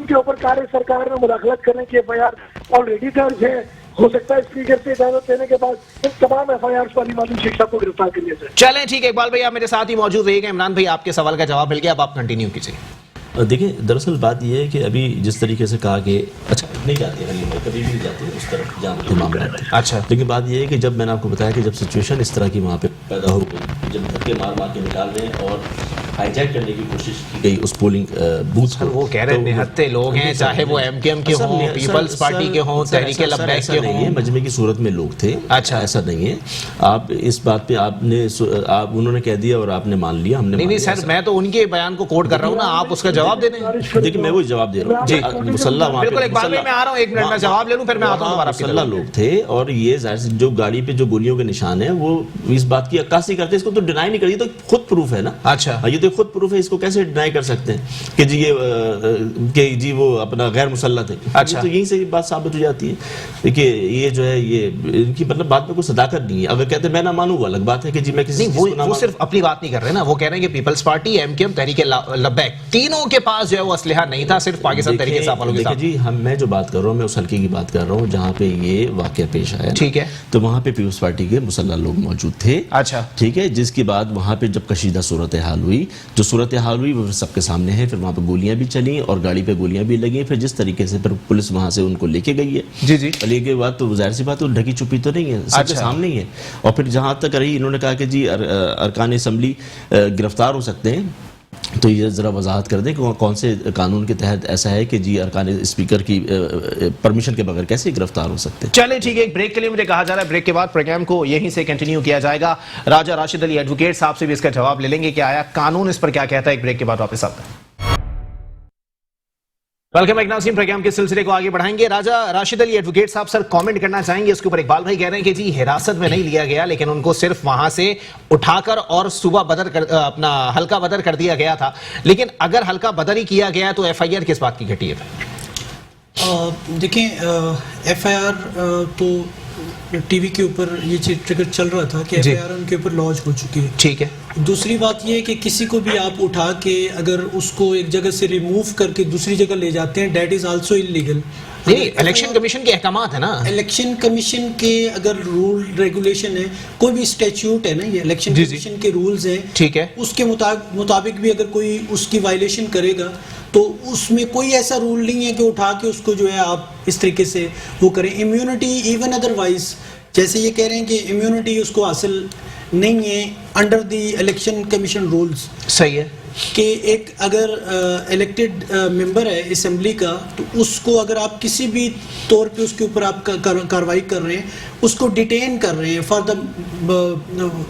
کے اوپر کار سرکار میں مداخلت کرنے کی ایف آئی آر آلریڈی درج ہے. ہو سکتا ہے اسپیکر سے اجازت دینے کے بعد ان تمام ایف آئی آر پر علیم عادل شیخ صاحب کو گرفتار کر لیا جائے. چلیں ٹھیک ہے اقبال بھائی آپ میرے ساتھ ہی موجود رہیے گا. عمران بھائی آپ کے سوال کا جواب مل گیا، اب آپ کنٹینیو کیجیے. دیکھیں دراصل بات یہ ہے کہ ابھی جس طریقے سے کہا کہ اچھا نہیں جاتے ہیں، کبھی بھی نہیں جاتے اس طرف جانتے معاملات. اچھا لیکن بات یہ ہے کہ جب میں نے آپ کو بتایا کہ جب سچویشن اس طرح کی وہاں پہ پیدا ہو گئی، جب دھکے مار کے نکال رہے ہیں اور ہائی جیک کرنے کی کوشش کی گئی اس پولنگ بوتھ کو، وہ کہہ رہے ہیں نہتے لوگ ہیں، چاہے وہ ایم کے ایم کے ہوں، پیپلز پارٹی کے ہوں، تحریک لبیک کے ہوں. مجمع کی صورت میں لوگ تھے. اچھا ایسا نہیں ہے. آپ اس بات پہ انہوں نے کہہ دیا اور آپ نے مان لیا، ہم نے نہیں سر میں تو ان کے بیان کو کوٹ کر رہا ہوں نا، آپ اس کا جواب دے دیں. دیکھیں میں وہی جواب دے رہا ہوں. جی مسلح وہاں بالکل اقبال بھائی میں آ رہا ہوں، ایک منٹ میں جواب لے لوں پھر میں آتا ہوں دوبارہ. مسلح لوگ تھے اور یہ ظاہر سے جو گاڑی پہ جو گولیوں کے نشان ہیں وہ اس بات کی عکاسی کرتے ہیں، اس کو تو ڈینائی نہیں کری، تو خود پروف ہے نا. اچھا یہ تو تو خود پروف ہے, اس کو کیسے ڈینائی کر سکتے ہیں کہ جی یہ کہ جی وہ اپنا غیر مسلح تھے. اچھا, تو یہیں سے بات ثابت ہو جاتی ہے کہ یہ جو ہے یہ ان کی مطلب بات میں کوئی صداقت نہیں ہے. اگر کہتے ہیں میں نہ مانوں وہ الگ بات ہے کہ جی میں کسی وہ صرف اپنی بات نہیں کر رہے نا, وہ کہہ رہے ہیں کہ Peoples Party, M Q M, Tehreek Labbaik, تینوں کے پاس جو ہے وہ اسلحہ نہیں تھا, صرف پاکستان تحریک انصاف والوں کے ساتھ. جی میں جو بات کر رہا ہوں میں اس حلقے کی بات کر رہا ہوں جہاں پہ یہ واقعہ پیش آیا. ٹھیک ہے, تو وہاں پہ پیپلز پارٹی کے مسلح لوگ موجود تھے. اچھا ٹھیک ہے, جس کے بعد وہاں پہ جب کشیدہ صورتحال ہوئی, جو صورتحال ہوئی وہ سب کے سامنے ہے. پھر وہاں پہ گولیاں بھی چلیں اور گاڑی پہ گولیاں بھی لگیں. پھر جس طریقے سے پھر پولیس وہاں سے ان کو لے کے گئی ہے, جی جی, لے کے بعد تو ظاہر سی بات ہے ڈھکی چھپی تو نہیں ہے, سب کے سامنے ہی ہے. اور پھر جہاں تک رہی, انہوں نے کہا کہ جی ارکان اسمبلی گرفتار ہو سکتے ہیں, تو یہ ذرا وضاحت کر دیں کہ کون سے قانون کے تحت ایسا ہے کہ جی ارکان اسپیکر کی پرمیشن کے بغیر کیسے گرفتار ہو سکتے ہیں. چلیں ٹھیک ہے, ایک بریک کے لیے مجھے کہا جا رہا ہے, بریک کے بعد پروگرام کو یہیں سے کنٹینیو کیا جائے گا. راجہ راشد علی ایڈوکیٹ صاحب سے بھی اس کا جواب لے لیں گے کہ آیا قانون اس پر کیا کہتا ہے. ایک بریک کے بعد واپس آتا ہے. ویلکم بیک ناظرین, پروگرام کے سلسلے کو آگے بڑھائیں گے. راجہ راشد علی ایڈوکیٹ صاحب سر کامنٹ کرنا چاہیں گے اس کے اوپر. اقبال بھائی کہہ رہے ہیں کہ جی حراست میں نہیں لیا گیا, لیکن ان کو صرف وہاں سے اٹھا کر اور صوبہ بدر اپنا حلقہ بدر کر دیا گیا تھا. لیکن اگر حلقہ بدر ہی کیا گیا تو ایف آئی آر کس بات کی گھٹی ہے؟ دیکھیں ایف آئی آر تو ٹی وی کے اوپر یہ چیز ٹریگر چل رہا تھا کہ ایف آئی آر ان کے اوپر لانچ ہو چکی ہے. ٹھیک ہے, دوسری بات یہ ہے کہ کسی کو بھی آپ اٹھا کے اگر اس کو ایک جگہ سے ریموو کر کے دوسری جگہ لے جاتے ہیں, دیٹ از آلسو انلیگل. نہیں, الیکشن کمیشن کے احکامات ہیں نا, الیکشن کمیشن کے اگر رول ریگولیشن ہے, کوئی بھی اسٹیچیوٹ ہے نا, یہ الیکشن کمیشن کے رولز ہیں, ٹھیک ہے, اس کے مطابق بھی اگر کوئی اس کی وائلیشن کرے گا تو اس میں کوئی ایسا رول نہیں ہے کہ اٹھا کے اس کو جو ہے آپ اس طریقے سے وہ کریں. امیونٹی ایون ادروائز, جیسے یہ کہہ رہے ہیں کہ امیونٹی اس کو حاصل نہیں ہے under the election commission rules. صحیح ہے کہ ایک اگر الیکٹڈ ممبر ہے اسمبلی کا, تو اس کو اگر آپ کسی بھی طور پہ اس کے اوپر آپ کارروائی کر رہے ہیں, اس کو ڈیٹین کر رہے ہیں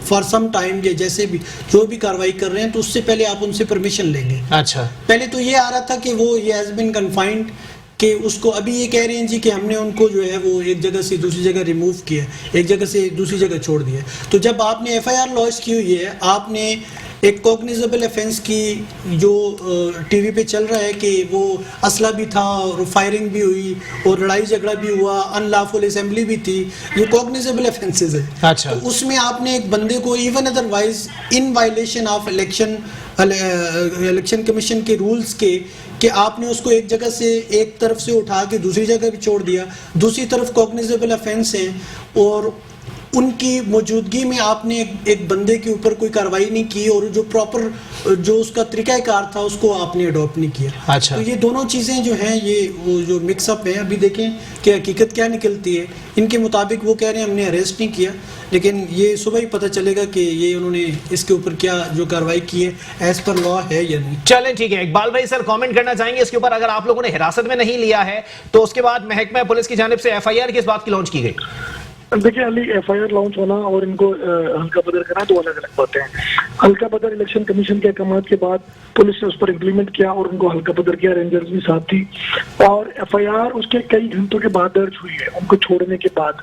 فار سم ٹائم, یا جیسے بھی جو بھی کارروائی کر رہے ہیں, تو اس سے پہلے آپ ان سے پرمیشن لیں گے. اچھا, پہلے تو یہ آ رہا تھا کہ وہ یہ ہیز بین کنفائنڈ, کہ اس کو ابھی یہ کہہ رہے ہیں جی کہ ہم نے ان کو جو ہے وہ ایک جگہ سے دوسری جگہ ریموو کیا, ایک جگہ سے دوسری جگہ چھوڑ دیا. تو جب آپ نے ایف آئی آر لانچ کی ہوئی ہے, آپ نے ایک کوگنیزیبل افینس کی جو ٹی وی پہ چل رہا ہے کہ وہ اسلحہ بھی تھا اور فائرنگ بھی ہوئی اور لڑائی جھگڑا بھی ہوا, ان لافل اسمبلی بھی تھی, یہ کوگنیزیبل افینسز ہے. اچھا, تو اس میں آپ نے ایک بندے کو even otherwise in violation of election commission کے رولز کے, کہ آپ نے اس کو ایک جگہ سے ایک طرف سے اٹھا کے دوسری جگہ بھی چھوڑ دیا, دوسری طرف کوگنیزیبل افینس ہیں, اور ان کی موجودگی میں آپ نے ایک بندے کے اوپر کوئی کارروائی نہیں کی, اور جو پراپر جو اس کا طریقہ کار تھا اس کو آپ نے اڈاپٹ نہیں کیا. اچھا, تو یہ دونوں چیزیں جو ہیں یہ وہ جو مکس اپ ہیں, ابھی دیکھیں کہ حقیقت کیا نکلتی ہے. ان کے مطابق وہ کہہ رہے ہیں ہم نے اریسٹ نہیں کیا, لیکن یہ صبح ہی پتہ چلے گا کہ یہ انہوں نے اس کے اوپر کیا جو کارروائی کی ہے ایز پر لا ہے یا نہیں. چلیں ٹھیک ہے. اقبال بھائی سر کامنٹ کرنا چاہیں گے اس کے اوپر, اگر آپ لوگوں نے حراست میں نہیں لیا ہے تو اس کے بعد محکمہ پولیس کی جانب سے ایف آئی آر کس بات کی لانچ کی گئی؟ دیکھیں علی, ایف آئی آر لانچ ہونا اور ان کو حلقہ بدر کرنا دو الگ الگ باتیں ہیں. حلقہ بدر الیکشن کمیشن کے احکامات کے بعد پولیس نے اس پر امپلیمنٹ کیا اور ان کو حلقہ بدر کیا, رینجرز بھی ساتھ تھی, اور ایف آئی آر اس کے کئی گھنٹوں کے بعد درج ہوئی ہے. ان کو چھوڑنے کے بعد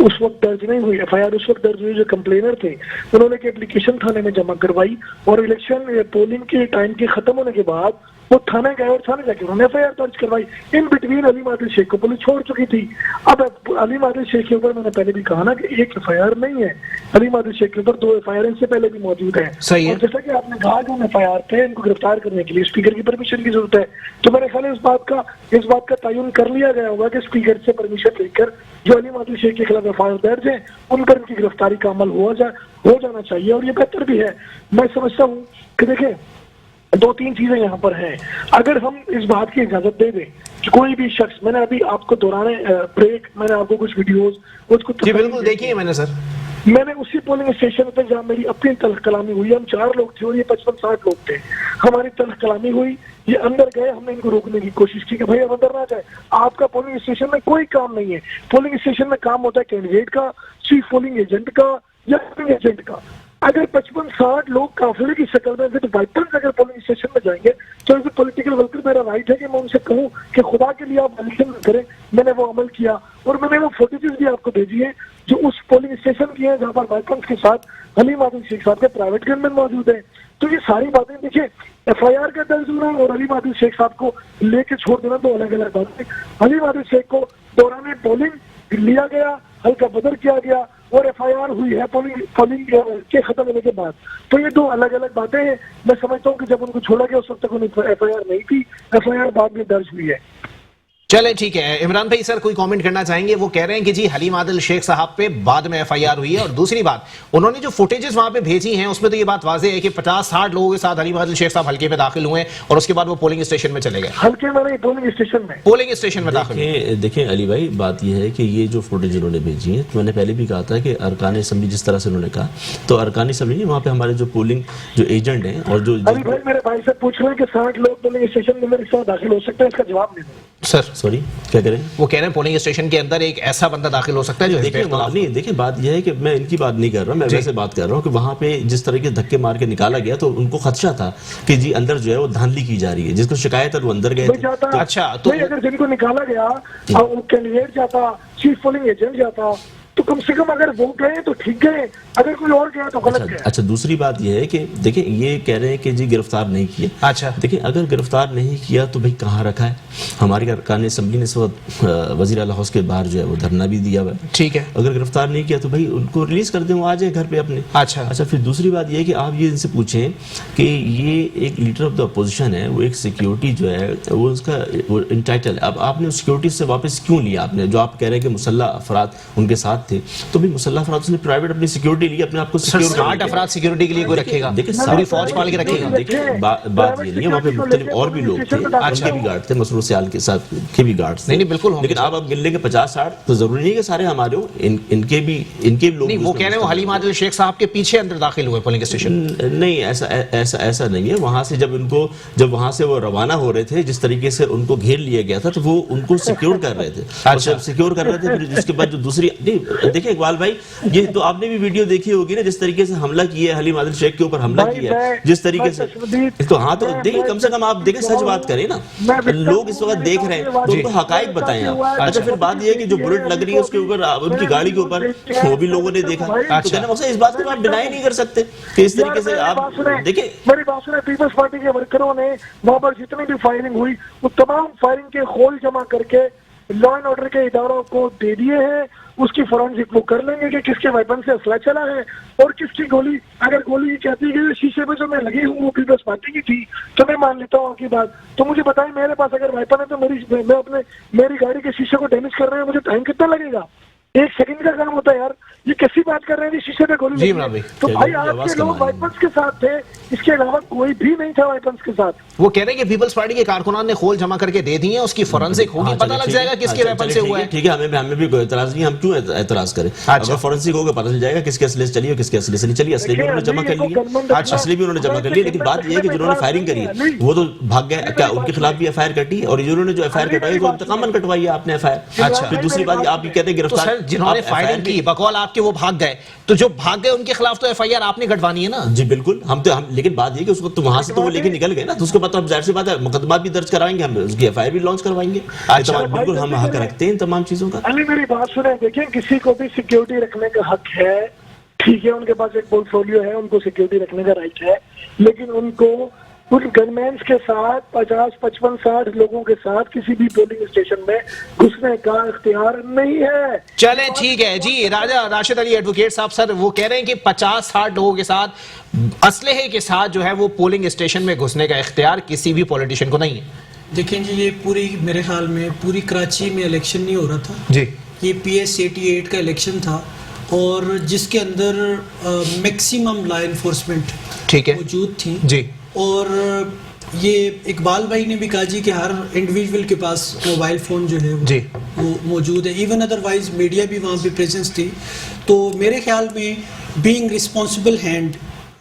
اس وقت درج نہیں ہوئی ایف آئی آر, اس وقت درج ہوئی جو کمپلینر تھے انہوں نے اپلیکیشن تھانے میں جمع کروائی, اور الیکشن پولنگ کے ٹائم کے ختم ہونے کے بعد وہ تھانے گئے اور تھانے جا کے انہوں نے ایف آئی آر درج کروائی. ان بٹوین علیم عادل شیخ کو پولیس چھوڑ چکی تھی. اب علیم عادل شیخ کے اوپر میں نے پہلے بھی کہا نا کہ ایک ایف آئی آر نہیں ہے, علیم عادل شیخ کے اوپر 2 ایف آئی آر ان سے پہلے بھی موجود ہیں. اور جیسا کہ آپ نے کہا کہ ایف آئی آر تھے, ان کو گرفتار کرنے کے لیے اسپیکر کی پرمیشن کی ضرورت ہے, تو میرے خیال ہے اس بات کا تعین کر لیا گیا ہوگا کہ اسپیکر سے پرمیشن لے کر جو علیم عادل شیخ کے خلاف ایف آئی آر درج ہیں ان پر ان کی گرفتاری کا عمل ہو جانا چاہیے, اور یہ بہتر بھی ہے. میں سمجھتا ہوں کہ دیکھیں 2-3 چیزیں یہاں پر ہیں. اگر ہم اس بات کی اجازت دے دیں کہ کوئی بھی شخص, میں نے ابھی آپ کو دوران بریک میں نے آپ کو کچھ ویڈیوز جی بالکل دیکھیے میں نے سر, میں نے اسی پولنگ اسٹیشن پہ جہاں میری اپنی تلخ کلامی ہوئی, ہم 4 لوگ تھے اور یہ 55-60 لوگ تھے, ہماری تلخ کلامی ہوئی, یہ اندر گئے, ہم نے ان کو روکنے کی کوشش کی کہ بھائی اب اندر نہ جائے, آپ کا پولنگ اسٹیشن میں کوئی کام نہیں ہے. پولنگ اسٹیشن میں کام ہوتا ہے کینڈیڈیٹ کا, چیف پولنگ ایجنٹ کا یا پولنگ ایجنٹ کا. اگر 55-60 لوگ قافلے کی شکل میں ود ویپنز اگر پولنگ اسٹیشن میں جائیں گے تو ایز اے پولیٹیکل ورکر میرا رائٹ ہے کہ میں ان سے کہوں کہ خدا کے لیے آپ ویلیڈیشن کریں. میں نے وہ عمل کیا اور میں نے وہ فوٹیجز بھی آپ کو بھیجی ہیں جو اس پولنگ اسٹیشن کی ہیں جہاں پر ویپنز کے ساتھ حلیم عادل شیخ صاحب کے پرائیویٹ گن مین موجود ہیں. تو یہ ساری باتیں دیکھیں ایف آئی آر کا درج ہونا اور حلیم عادل شیخ صاحب کو لے کے چھوڑ دینا دو الگ الگ باتیں. حلیم عادل شیخ کو دوران پولنگ لیا گیا, ہلکا بدر کیا گیا اور ایف آئی آر ہوئی ہے پولنگ کے ختم ہونے کے بعد. تو یہ دو الگ الگ باتیں ہیں. میں سمجھتا ہوں کہ جب ان کو چھوڑا گیا اس وقت تک انہیں ایف آئی آر نہیں تھی, ایف آئی آر بعد میں درج ہوئی ہے. چلیں ٹھیک ہے. عمران بھائی سر کوئی کامنٹ کرنا چاہیں گے؟ وہ کہہ رہے ہیں کہ جی حلیم عادل شیخ صاحب پہ بعد میں ایف آئی آر ہوئی ہے, اور دوسری بات انہوں نے جو فوٹیجز وہاں پہ بھیجی ہیں اس میں تو یہ بات واضح ہے کہ 50-60 لوگوں کے ساتھ حلیم عادل شیخ صاحب حلقے میں داخل ہوئے اور اس کے بعد وہ پولنگ اسٹیشن میں چلے گئے. حلقے میں نہیں, پولنگ اسٹیشن میں داخل ہوئے. دیکھیں علی بھائی بات یہ ہے کہ یہ جو فوٹیج انہوں نے بھیجی ہیں تو میں نے پہلے بھی کہا تھا کہ ارکان اسمبلی جس طرح سے انہوں نے کہا تو ارکان اسمبلی وہاں پہ ہمارے جو پولنگ جو ایجنٹ ہیں اور جو علی بھائی میرے بھائی سے پوچھ رہے ہیں کہ 60 لوگ پولنگ اسٹیشن میں میرے ساتھ داخل ہو سکتے ہیں, اس کا جواب نہیں دیں سر. سوری کیا کریں؟ وہ کہہ رہے ہیں پولنگ اسٹیشن کے اندر ایک ایسا بندہ داخل ہو سکتا ہے جو دیکھیں بات یہ ہے کہ میں ان کی بات نہیں کر رہا, میں ویسے بات کر رہا ہوں کہ وہاں پہ جس طرح کے دھکے مار کے نکالا گیا تو ان کو خدشہ تھا کہ جی اندر جو ہے وہ دھاندلی کی جا رہی ہے, جس کو شکایت ہے وہ اندر گئے تھے. اچھا تو اگر جن کو نکالا گیا وہ کینڈیڈیٹ جاتا, چیف پولنگ ایجنٹ جاتا تو کم سے کم اگر وہ گئے تو ٹھیک گئے, اگر کوئی اور گیا تو غلط گیا. اچھا دوسری بات یہ ہے کہ دیکھیں یہ کہہ رہے ہیں کہ جی گرفتار نہیں کیا. اچھا دیکھیں اگر گرفتار نہیں کیا تو بھائی کہاں رکھا ہے؟ ہماری ارکان اسمبلی نے اس وقت وزیر اعلیٰ ہاؤس کے باہر جو ہے وہ دھرنا بھی دیا ہوا ہے. ٹھیک ہے, اگر گرفتار نہیں کیا تو بھائی ان کو ریلیز کر دیں, وہ آ جائیں گھر پہ اپنے. اچھا پھر دوسری بات یہ ہے کہ آپ یہ ان سے پوچھیں کہ یہ ایک لیڈر آف دا اپوزیشن ہے, وہ ایک سیکیورٹی جو ہے وہ اس کا انٹائٹل ہے. اب آپ نے اس سیکیورٹی سے واپس کیوں لیا؟ آپ نے جو آپ کہہ رہے ہیں کہ مسلح افراد ان کے ساتھ تھے, تو بھی مسلح افراد نے پرائیویٹ اپنی سیکیورٹی لی, اپنے آپ کو سیکیور کر 60 افراد سیکیورٹی کے لیے کوئی رکھے گا؟ پوری فوج پال کے رکھے گا. دیکھیں بات یہ نہیں ہے, وہاں پہ مختلف اور بھی لوگ تھے, ان کے بھی گارڈ تھے, مسرور سیال کے ساتھ کے بھی گارڈ تھے. نہیں بالکل, لیکن آپ اب ملنے کے 50-60 تو ضروری نہیں کہ سارے ہمارے ہوں, ان کے بھی لوگ نہیں. وہ کہہ رہے ہیں وہ حلیم عادل شیخ صاحب کے پیچھے اندر داخل ہوئے پولنگ اسٹیشن. نہیں ایسا نہیں ہے. وہاں سے جب وہاں سے وہ روانہ ہو رہے تھے, جس طریقے سے ان کو گھیر لیا گیا تھا تو وہ ان کو سیکیور کر رہے تھے. اچھا سیکیور کر رہے تھے, پھر اس کے بعد جو دوسری دیکھیں اقبال بھائی, یہ تو آپ نے بھی ویڈیو دیکھی ہوگی نا, جس طریقے سے حملہ کیا ہے حلیم عادل شیخ کے اوپر حملہ کیا ہے, جس طریقے سے تو ہاں تو دیکھیں کم سے کم آپ دیکھیں سچ بات کریں نا. لوگ اس وقت دیکھ رہے ہیں تو ان کو حقائق بتائیں آپ. اچھا پھر بات یہ ہے کہ جو بلٹ لگ رہی ہے اس کے اوپر ان کی گاڑی کے اوپر, وہ بھی لوگوں نے دیکھا. تو کہنا مقصد اس بات کو آپ ڈینائی نہیں کر سکتے کہ اس طریقے سے آپ دیکھیں. میری بات سنیں, پیپلز پارٹی کے ورکروں نے وہاں پر جتنی بھی فائرنگ ہوئی وہ تمام فائرنگ کے خول جمع کر کے لا اینڈ آرڈر کے اداروں کو دے دیے ہیں. اس کی فورینسک وہ کر لیں گے کہ کس کے ویپن سے اسلحہ چلا ہے اور کس کی گولی, اگر گولی یہ کہتی ہے کہ شیشے پہ جو میں لگی ہوں وہ پیپلز پارٹی کی تھی تو میں مان لیتا ہوں آپ کی بات. تو مجھے بتائیں میرے پاس اگر ویپن ہے تو میری گاڑی کے شیشے کو ڈیمیج کر رہے ہیں, مجھے ٹائم کتنا لگے گا؟ 1 سیکنڈ کا کام ہوتا ہے یار. یہ کیسی بات کر رہے ہیں شیشے پہ گولی جی لگی؟ تو بھائی آپ کے لوگ ویپنس کے ساتھ تھے, اس کے علاوہ کوئی بھی نہیں تھا ویپنس کے ساتھ. وہ کہہ رہے ہیں کہ پیپلز پارٹی کے کارکنان نے خول جمع کر کے دے دی ہیں, اس کی فورینسک ہوگی, پتہ لگ جائے گا کس کے ویپن سے ہوا ہے. ٹھیک ہے, ہمیں بھی کوئی اعتراض نہیں, ہم کیوں اعتراض کریں؟ اگر فورینسک ہوگا پتہ چل جائے گا کس کے اسلحے سے چلی اور کس کے اسلحے سے نہیں چلی. اسلحے بھی انہوں نے جمع کر لیے, اسلحے بھی انہوں نے جمع کر لیے, لیکن بات یہ ہے کہ جنہوں نے فائرنگ کری وہ تو بھاگ گئے. کیا ان کے خلاف بھی ایف آئی آر کٹی؟ اور جنہوں نے جو ایف آئی آر کٹوائی وہ انتقاماً کٹوائی ہے آپ نے ایف آئی آر. پھر دوسری بات آپ یہ کہتے ہیں گرفتار, جنہوں نے فائرنگ کی بقول آپ کے وہ بھاگ گئے, تو جو بھاگ گئے ان کے خلاف تو ایف آئی آر آپ نے کٹوانی ہے نا. جی بالکل, ہم لیکن بات یہ کہ اس وقت وہاں سے تو وہ لے کے نکل گئے نا, تو اس کے بعد تو اب ظاہر سی بات ہے مقدمات بھی درج کروائیں گے, ہم اس کی ایف آئی آر بھی لانچ کروائیں گے. بالکل ہم حق رکھتے ہیں ان تمام چیزوں کا. علی میری بات سنیں, دیکھیں کسی کو بھی سیکیورٹی رکھنے کا حق ہے, ٹھیک ہے, ان کے پاس ایک پورٹ فولیو ہے, ان کو سیکیورٹی رکھنے کا رائٹ ہے, لیکن ان کو ان گنمینز کے ساتھ 50, 55, 60 لوگوں کے ساتھ کسی بھی پولنگ اسٹیشن میں گھسنے کا اختیار نہیں ہے. چلیں ٹھیک ہے جی. راجہ راشد علی ایڈوکیٹ صاحب سر وہ کہہ رہے ہیں کہ 50-60 لوگوں کے ساتھ اسلحے کے ساتھ جو ہے وہ پولنگ اسٹیشن میں گھسنے کا اختیار کسی بھی پولیٹیشین کو نہیں ہے. دیکھیں جی, یہ پوری میرے خیال میں پوری کراچی میں الیکشن نہیں ہو رہا تھا جی, یہ پی ایس 88 کا الیکشن تھا, اور جس کے اندر میکسیمم لا انفورسمنٹ ٹھیک ہے موجود تھی جی. اور یہ اقبال بھائی نے بھی کہا جی کہ ہر انڈیویجول کے پاس موبائل فون جو ہے وہ موجود ہے, ایون ادروائز میڈیا بھی وہاں پہ پریزنس تھی. تو میرے خیال میں being responsible hand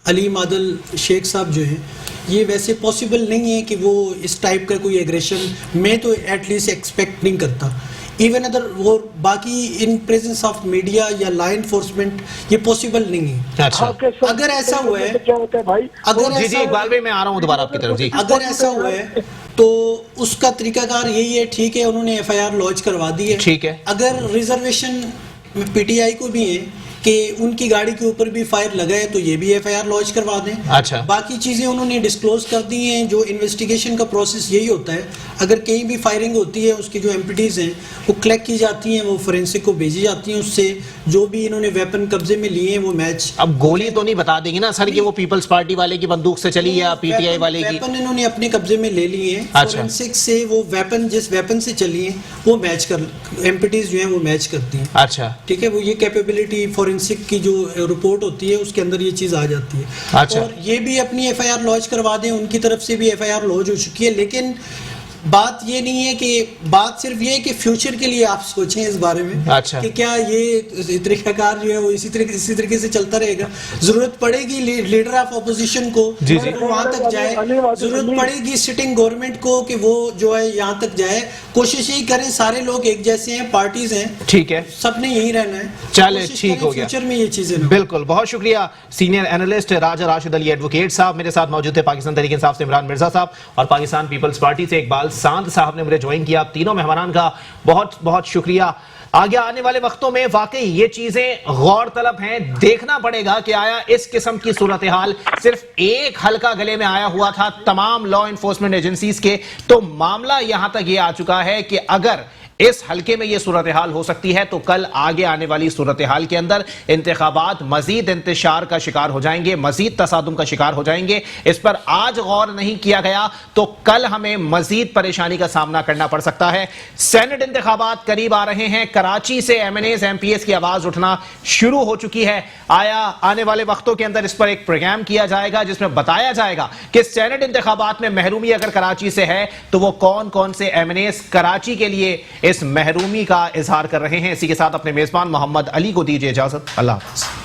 Haleem Adil Sheikh صاحب جو ہیں, یہ ویسے پاسبل نہیں ہے کہ وہ اس ٹائپ کا کوئی ایگریشن, میں تو ایٹ لیسٹ ایکسپیکٹ نہیں کرتا. ایون ادر وہ باقی ان پریزنس آف میڈیا یا لا انفورسمنٹ یہ پاسبل نہیں ہے. اچھا اگر ایسا ہوا ہے, کیا ہوتا ہے بھائی, جی جی اقبال بھائی میں آ رہا ہوں دوبارہ آپ کی طرف. جی اگر ایسا ہوا ہے تو اس کا طریقہ کار یہی ہے, ٹھیک ہے انہوں نے ایف آئی آر لانچ کروا دی ہے, ٹھیک ہے. اگر ریزرویشن پی ٹی آئی کو بھی ہے کہ ان کی گاڑی کے اوپر بھی فائر لگا ہے تو یہ بھی ایف آئی آر لانچ کروا دیں. اچھا باقی چیزیں انہوں نے ڈسکلوز کر دی ہیں. جو انویسٹیگیشن کا پروسیس یہی ہوتا ہے, اگر کہیں بھی فائرنگ ہوتی ہے اس کی جو ایمپٹیز ہیں وہ کلیکٹ کی جاتی ہیں, وہ فورینسک کو بھیجی جاتی ہیں, اس سے جو بھی انہوں نے ویپن قبضے میں لیے ہیں وہ میچ. اب گولی تو نہیں بتا دیں گے نا سر کہ وہ پیپلز پارٹی والے کی بندوق سے چلی یا پی ٹی آئی والے کی؟ ویپن انہوں نے اپنے قبضے میں لے لیے ہیں. فورینسک سے وہ ویپن جس ویپن سے چلی ہیں وہ میچ کر, ایمپٹیز جو ہیں وہ میچ کرتی ہیں. اچھا ٹھیک ہے, وہ یہ کیپیبلٹی فورینسک کی جو رپورٹ ہوتی ہے اس کے اندر یہ چیز آ جاتی ہے. اچھا. اور یہ بھی اپنی ایف آئی آر لانچ کروا دیں, ان کی طرف سے بھی ایف آئی آر لانچ ہو چکی ہے. لیکن بات یہ نہیں ہے کہ, بات صرف یہ ہے کہ فیوچر کے لیے آپ سوچیں اس بارے میں. اچھا. کہ کیا یہ طریقہ کار جو ہے وہ اسی طریقے سے چلتا رہے گا. ضرورت پڑے گی لیڈر آف اپوزیشن کو وہاں تک جائے, ضرورت پڑے گی سٹنگ گورنمنٹ کو کہ وہ جو ہے یہاں تک جائے. کوشش یہی کریں, سارے لوگ ایک جیسے ہیں, پارٹیز ہیں, ٹھیک ہے, سب نے یہی رہنا ہے. چلے ٹھیک ہو گیا. فیوچر میں یہ چیزیں بالکل. بہت شکریہ سینئر اینالسٹ راجہ راشد علی ایڈوکیٹ صاحب میرے ساتھ موجود تھے. پاکستان تحریک انصاف سے عمران مرزا صاحب اور پاکستان پیپلز پارٹی سے اقبال ساند صاحب نے مجھے جوائن کیا. آپ تینوں مہمانان کا بہت بہت شکریہ. آگے آنے والے وقتوں میں واقعی یہ چیزیں غور طلب ہیں. دیکھنا پڑے گا کہ آیا اس قسم کی صورتحال صرف ایک حلقہ گلے میں آیا ہوا تھا تمام لا انفورسمنٹ ایجنسیز کے, تو معاملہ یہاں تک یہ آ چکا ہے کہ اگر اس حلقے میں یہ صورتحال ہو سکتی ہے تو کل آگے آنے والی صورتحال کے اندر انتخابات مزید انتشار کا شکار ہو جائیں گے, مزید تصادم کا شکار ہو جائیں گے. اس پر آج غور نہیں کیا گیا تو کل ہمیں مزید پریشانی کا سامنا کرنا پڑ سکتا ہے. سینٹ انتخابات قریب آ رہے ہیں. کراچی سے M N As M P S کی آواز اٹھنا شروع ہو چکی ہے. آیا آنے والے وقتوں کے اندر اس پر ایک پروگرام کیا جائے گا جس میں بتایا جائے گا کہ سینٹ انتخابات میں محرومی اگر کراچی سے ہے تو وہ کون کون سے ایم این ایز کراچی کے لیے اس محرومی کا اظہار کر رہے ہیں. اسی کے ساتھ اپنے میزبان محمد علی کو دیجیے اجازت. اللہ حافظ.